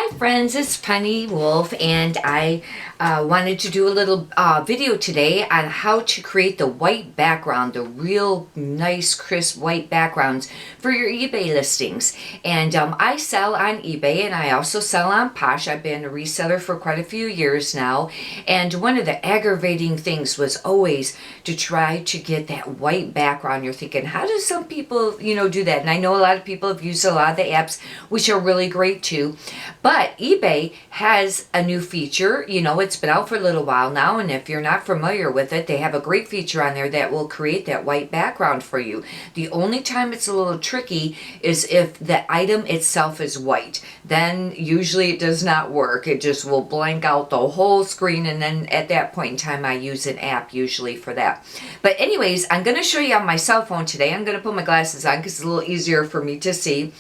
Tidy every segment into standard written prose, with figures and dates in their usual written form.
Hi friends, it's Penny Wolf, and I wanted to do a little video today on how to create the white background, the real nice crisp white backgrounds for your eBay listings. And I sell on eBay and I also sell on Posh. I've been a reseller for quite a few years now, and one of the aggravating things was always to try to get that white background. You're thinking, how do some people do that? And I know a lot of people have used a lot of the apps, which are really great too. But eBay has a new feature. It's been out for a little while now, and if you're not familiar with it, they have a great feature on there that will create that white background for you. The only time it's a little tricky is if the item itself is white. Then usually it does not work. It just will blank out the whole screen, and then at that point in time I use an app usually for that. But anyways, I'm going to show you on my cell phone today. I'm going to put my glasses on because it's a little easier for me to see.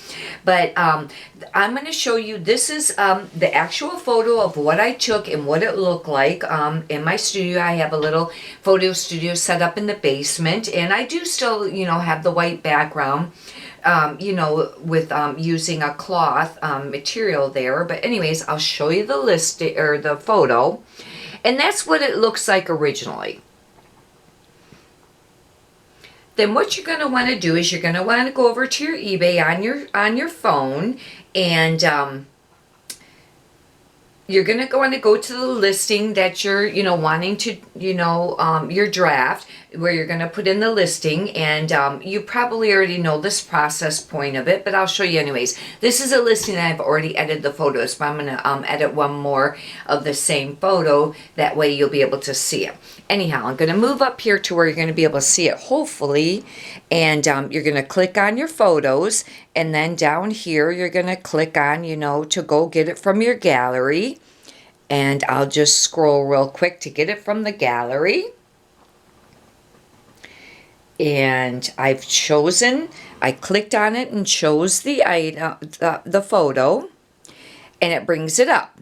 But I'm going to show you, this is the actual photo of what I took and what it looked like in my studio. I have a little photo studio set up in the basement, and I do still, have the white background, with using a cloth material there. But anyways, I'll show you the list or the photo, and that's what it looks like originally. Then what you're going to want to do is you're going to want to go over to your eBay on your phone, and you're going to want to go to the listing that you're wanting to your draft, where you're going to put in the listing. And you probably already know this process point of it, but I'll show you anyways. This is a listing that I've already edited the photos, but I'm going to edit one more of the same photo. That way you'll be able to see it. Anyhow, I'm going to move up here to where you're going to be able to see it, hopefully. And you're going to click on your photos, and then down here you're going to click on, to go get it from your gallery. And I'll just scroll real quick to get it from the gallery. And I clicked on it and chose the item, the photo, and it brings it up.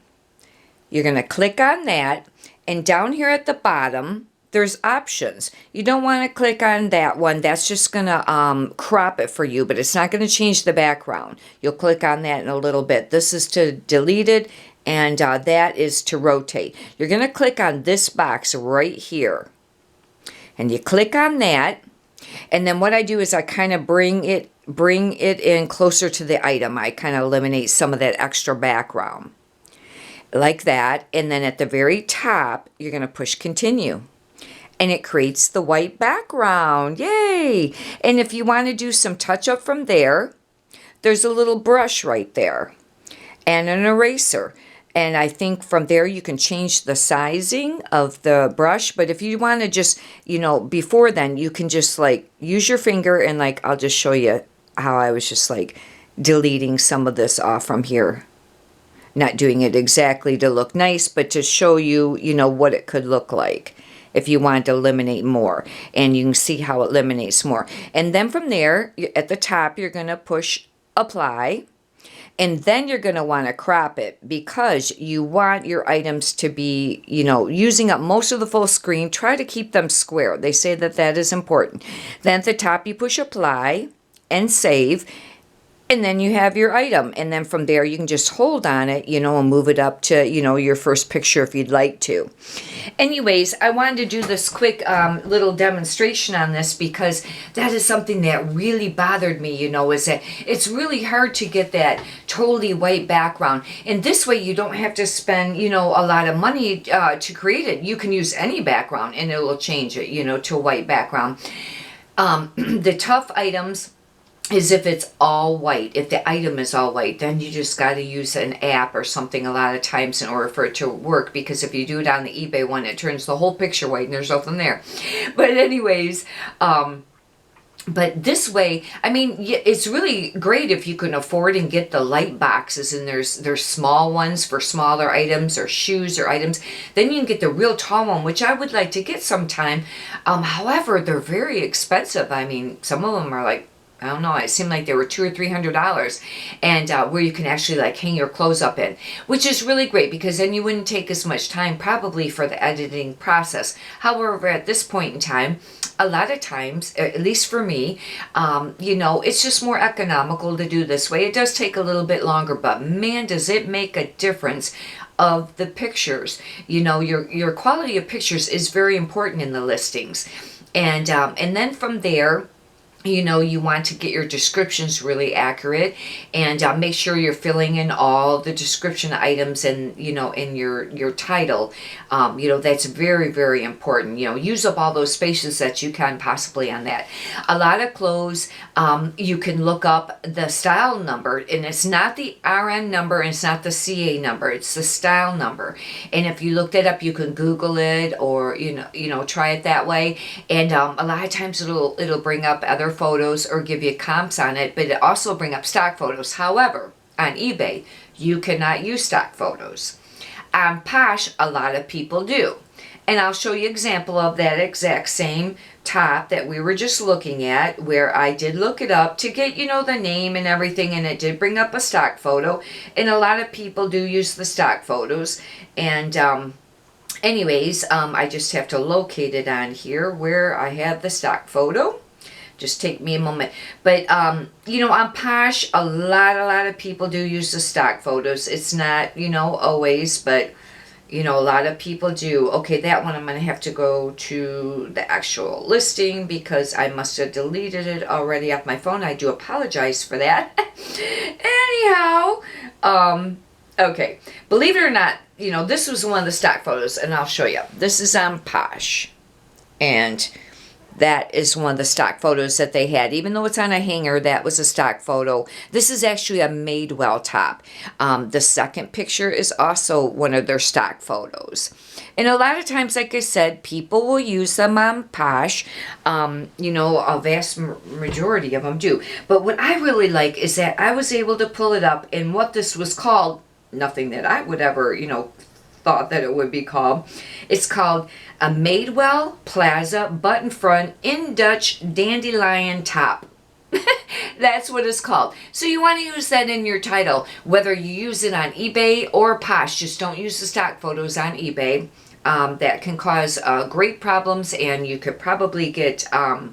You're going to click on that, and down here at the bottom there's options. You don't want to click on that one. That's just going to crop it for you, but it's not going to change the background. You'll click on that in a little bit. This is to delete it, and that is to rotate. You're going to click on this box right here, and you click on that. And then what I do is I kind of bring it in closer to the item. I kind of eliminate some of that extra background like that. And then at the very top, you're going to push continue, and it creates the white background. Yay! And if you want to do some touch up from there, there's a little brush right there and an eraser. And I think from there you can change the sizing of the brush. But if you want to just, before then, you can just use your finger and I'll just show you how I was just deleting some of this off from here. Not doing it exactly to look nice, but to show you, what it could look like if you wanted to eliminate more. And you can see how it eliminates more. And then from there, at the top, you're going to push apply. And then you're going to want to crop it, because you want your items to be, using up most of the full screen. Try to keep them square. They say that is important. Then at the top, you push apply and save. And then you have your item. And then from there, you can just hold on it, and move it up to, your first picture if you'd like to. Anyways, I wanted to do this quick little demonstration on this, because that is something that really bothered me, is that it's really hard to get that totally white background. And this way, you don't have to spend, a lot of money to create it. You can use any background, and it will change it, to a white background. The tough items is if it's all white. If the item is all white, then you just got to use an app or something a lot of times in order for it to work, because if you do it on the eBay one, it turns the whole picture white and there's nothing there. But anyways, but this way, it's really great if you can afford and get the light boxes, and there's small ones for smaller items or shoes or items. Then you can get the real tall one, which I would like to get sometime. However, they're very expensive. Some of them are I don't know, it seemed like they were $200 or $300, and where you can actually hang your clothes up in, which is really great, because then you wouldn't take as much time probably for the editing process. However, at this point in time, a lot of times, at least for me, it's just more economical to do this way. It does take a little bit longer, but man, does it make a difference of the pictures. Your quality of pictures is very important in the listings. And then from there, you want to get your descriptions really accurate, and make sure you're filling in all the description items and in your title. That's very, very important. Use up all those spaces that you can possibly on that. A lot of clothes, you can look up the style number, and it's not the RN number and it's not the CA number, it's the style number. And if you look that up, you can Google it, or try it that way. And a lot of times it'll bring up other photos or give you comps on it, but it also bring up stock photos. However, on eBay, you cannot use stock photos. On Posh, a lot of people do. And I'll show you an example of that exact same top that we were just looking at, where I did look it up to get, the name and everything, and it did bring up a stock photo. And a lot of people do use the stock photos. And I just have to locate it on here where I have the stock photo. Just take me a moment. But, on Posh, a lot of people do use the stock photos. It's not, always, but, a lot of people do. Okay, that one I'm going to have to go to the actual listing because I must have deleted it already off my phone. I do apologize for that. Anyhow, okay. Believe it or not, this was one of the stock photos, and I'll show you. This is on Posh. And that is one of the stock photos that they had. Even though it's on a hanger, that was a stock photo. This is actually a Madewell top. The second picture is also one of their stock photos. And a lot of times, like I said, people will use them on Posh. A vast majority of them do. But what I really like is that I was able to pull it up, and what this was called, nothing that I would ever, thought that it would be called. It's called a Madewell Plaza button front in Dutch dandelion top. That's what it's called. So you want to use that in your title, whether you use it on eBay or Posh. Just don't use the stock photos on eBay. That can cause great problems, and you could probably get a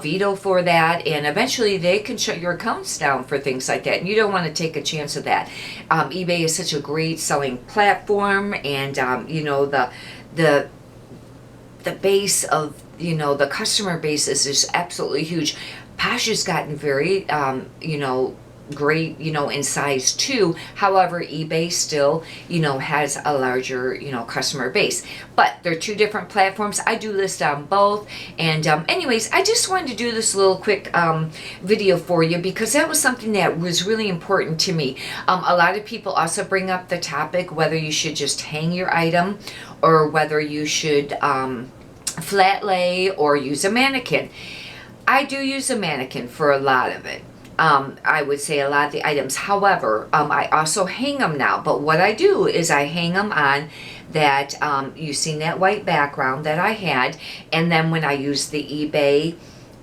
veto for that, and eventually they can shut your accounts down for things like that, and you don't want to take a chance of that. eBay is such a great selling platform, and the base of the customer base is just absolutely huge. Posh has gotten very great in size too. However, eBay still has a larger customer base, but they're two different platforms. I do list on both. And anyways, I just wanted to do this little quick video for you because that was something that was really important to me. A lot of people also bring up the topic whether you should just hang your item or whether you should flat lay or use a mannequin. I do use a mannequin for a lot of it. I would say a lot of the items. However, I also hang them now. But what I do is I hang them on that, you've seen that white background that I had. And then when I use the eBay,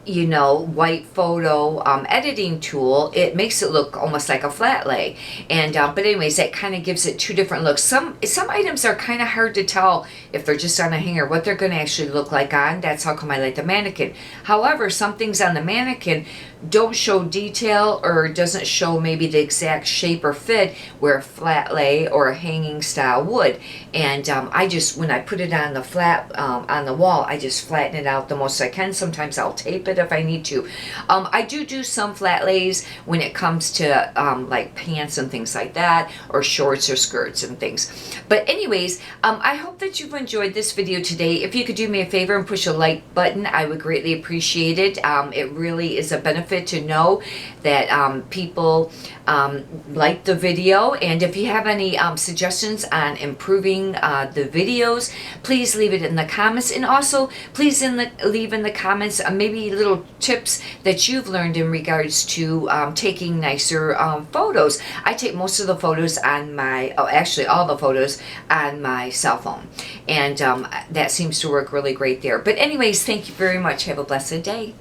white photo editing tool, it makes it look almost like a flat lay. And but anyways, that kind of gives it two different looks. Some items are kind of hard to tell if they're just on a hanger what they're going to actually look like on. That's how come I like the mannequin. However, some things on the mannequin don't show detail or doesn't show maybe the exact shape or fit where a flat lay or a hanging style would. And I just, when I put it on the flat on the wall, I just flatten it out the most I can. Sometimes I'll tape it if I need to. I do some flat lays when it comes to like pants and things like that, or shorts or skirts and things. But anyways, I hope that you've enjoyed this video today. If you could do me a favor and push a like button, I would greatly appreciate it. It really is a benefit to know that people like the video. And if you have any suggestions on improving the videos, please leave it in the comments. And also, please leave in the comments maybe little tips that you've learned in regards to taking nicer photos. I take most of the photos on my, actually all the photos on my cell phone. And that seems to work really great there. But anyways, thank you very much. Have a blessed day.